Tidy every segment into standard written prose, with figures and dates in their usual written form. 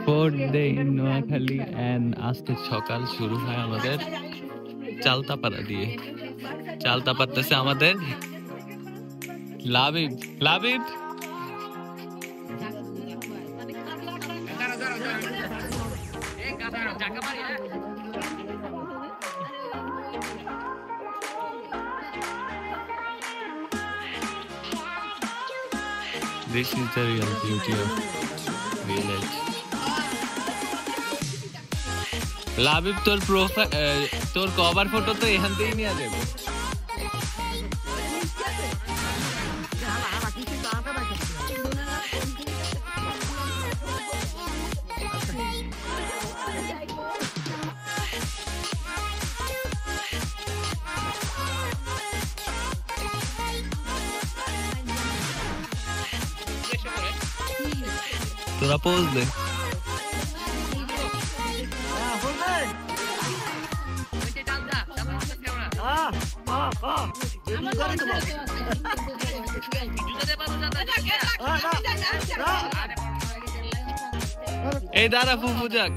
Fourth day in Noakhali and আজকে সকাল শুরু হয় আমাদের চালতাপাড়া দিয়ে। চালতাপাড়াতেছে আমাদের Labib. Labib This is the real beauty of village. Labib তোর প্রোফাইল তোর কভার ফটো তো এখান থেকেই নিয়ে যাবো। তোরা পোজ দে। এই দাঁড়া ফুফু যাক।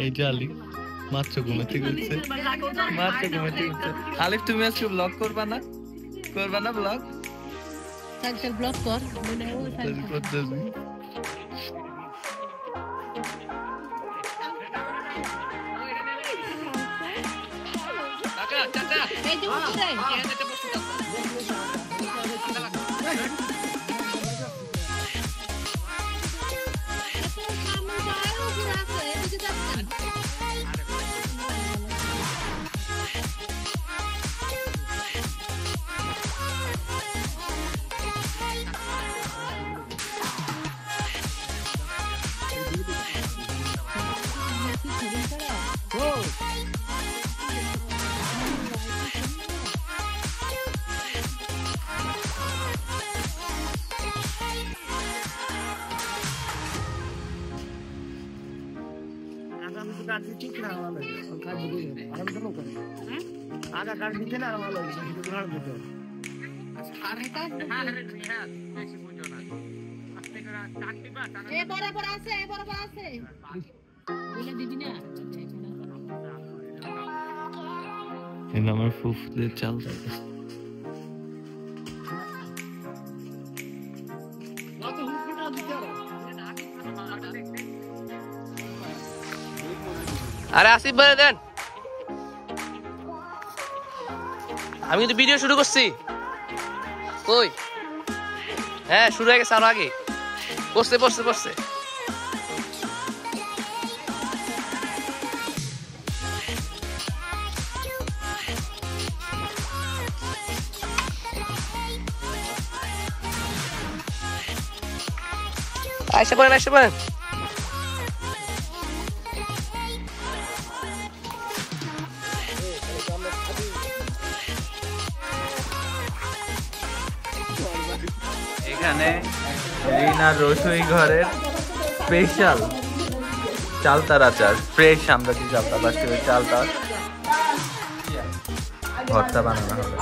এই জালি মাত্র ঘুমাতে গেছে, মাত্র ঘুমাতে গেছে। আলিফ তুমি আজকে ব্লগ করবা না? করবা না ব্লগ? কালকে ব্লগ কর মনে করতেছি। এই যে উঠে আমার ফুফুদের চালতা আরে আসিফ বলে দেন, আমি কিন্তু ভিডিও শুরু করছি। কই? হ্যাঁ শুরু হয়ে গেছে আরো আগে। পড়ছে পড়ছে পড়ছে। আইসা পড়েন আইসা পড়েন। এখানে রিনা রসুই ঘরের স্পেশাল চালতার আচার, ফ্রেশ আমরা যে চালতা পাচ্ছি ওই চালটা ভর্তা বানানো হবে।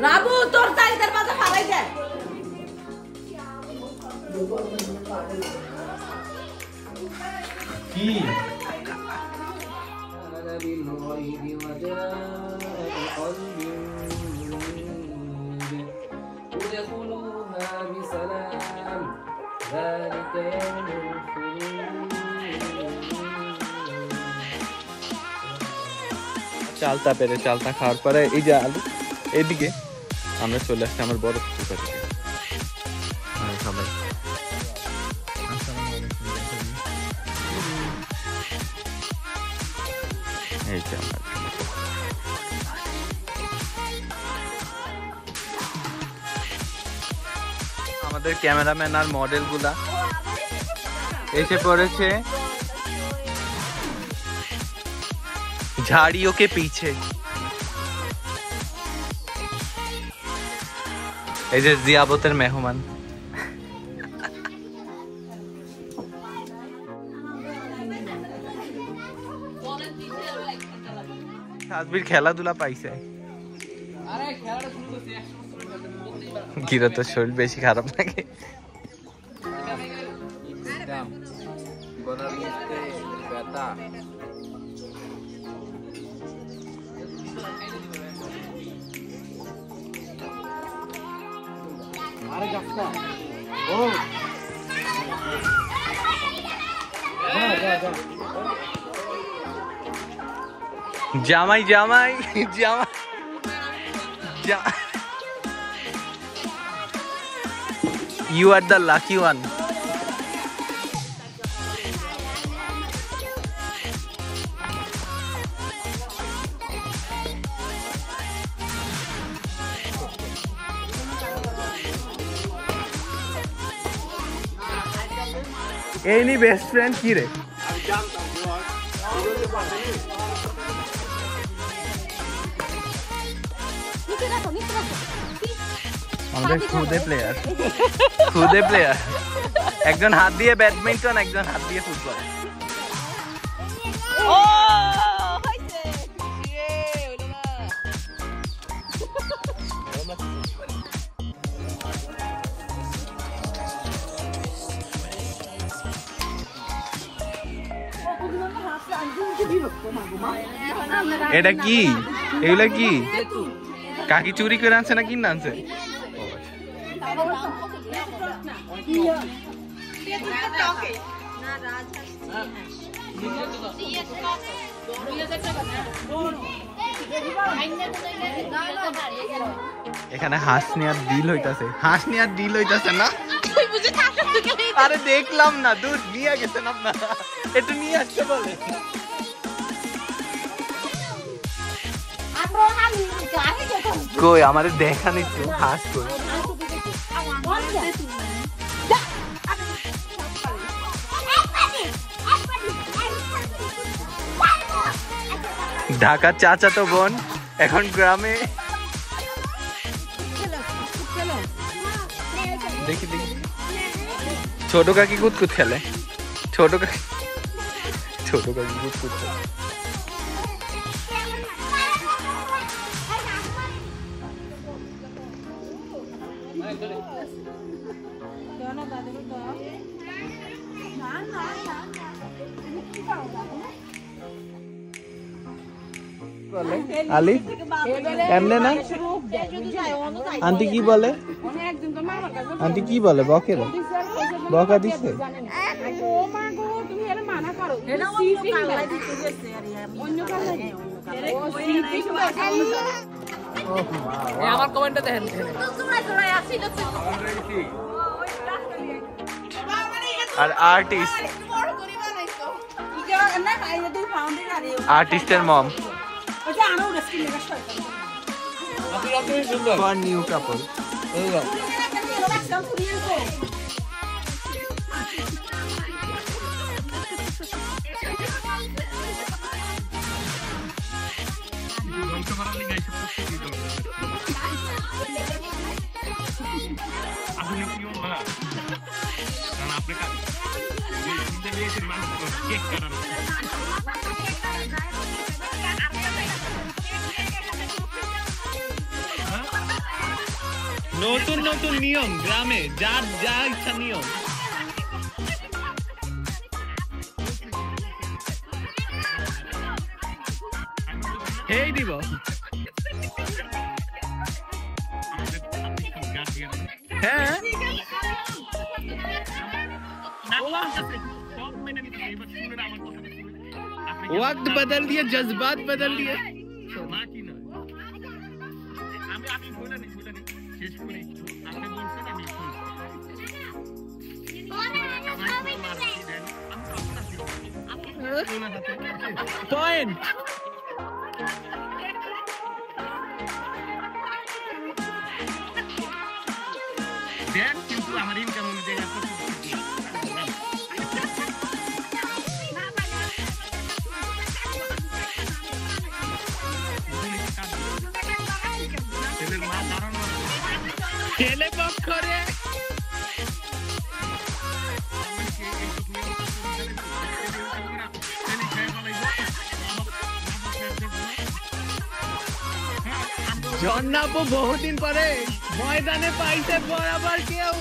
রাবু তোর চাইদার মাঝে ফালাই যায়। কি চালতা পেরে চালতা খাওয়ার পরে এই যে আলু এদিকে আমরা চলে আসছি আমার বড় পুকুর থেকে। সবাই এই যে আমাদের ক্যামেরাম্যান আর মডেল গুলা এসে পড়েছে। झाड़ियों के पीछे এই যে জিয়াবতের মেহমান সাজবির খেলাধুলা পাইছে গিরা তো শরীর বেশি খারাপ লাগে জামাই জামাই জামাই You are the lucky one. এই নি বেস্ট ফ্রেন্ড কি রে আমাদের খুদে প্লেয়ার একজন হাত দিয়ে ব্যাডমিন্টন একজন হাত দিয়ে ফুটবল এটা কি এগুলা কি কাকি চুরি করে আনছে না কিনে আনছে এখানে হাঁস নেওয়ার ডিল হইতাছে না আরে দেখলাম না দূর নিয়ে গেছেন আপনারা একটু নিয়ে আসতে বলে কই আমাদের দেখান একটু হাঁস কই ঢাকার চাচাতো বোন এখন গ্রামে দেখি ছোট কাকি কুতকুত খেলে ছোট কাকি কুতকুত খেলে আলি এমনে না আন্টি কি বলে বকে রে বকা দিছে আমার কমেন্টে দেখেন আর আর্টিস্টের মম for new couple নতুন নতুন নিয়ম গ্রামে যার যা ইচ্ছা নিয়ম এই দিব হ্যাঁ वक्त बदल दिया जज्बात बदल दिए पॉइंट देख किंतु हमारी इनकम देगा ছেলে পক্ষ রে জন্নাপু বহুদিন পরে ময়দানে পাইছে বরাবর কেউ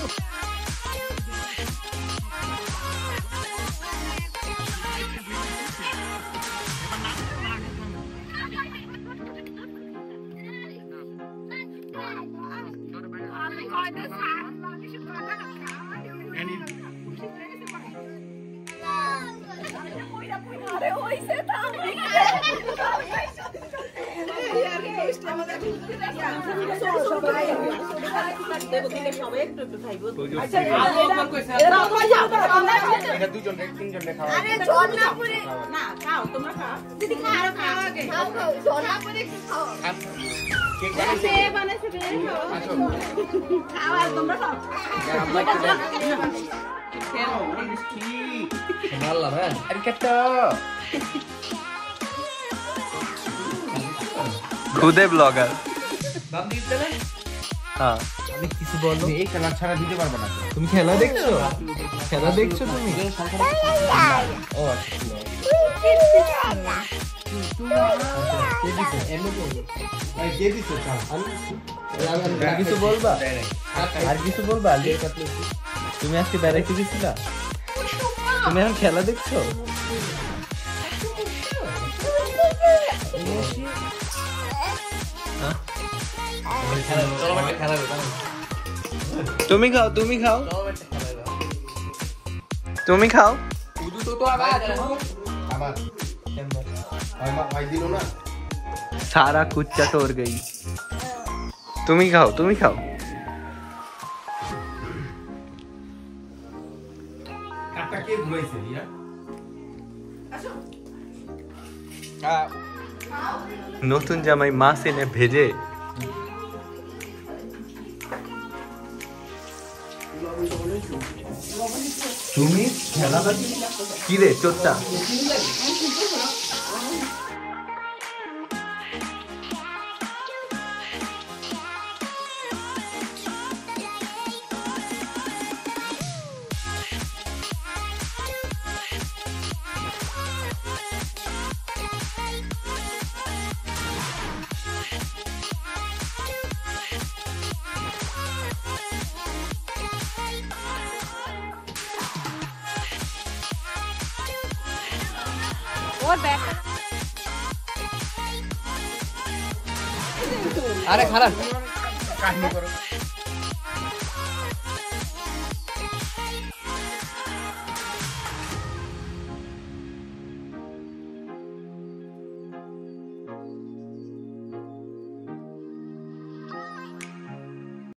খুদে ব্লগার হ্যাঁ আমি কিছু বলো এই খেলা ছাড়া দিতে পারবে না তুমি খেলা দেখছো তুমি ও আর কিছু বলবা তুমি আজকে বেড়াইতে গেছিলা তুমি এখন খেলা দেখছো তুমি খাও सारा कुछ चटोर गई তুমি খাও কাটা কে ঘুরাইছে রিয়া নতুন জামাই মাছ এনে ভেজে তুমি খেলা কি রে চোরটা আরে খারাপ কাহিনী করো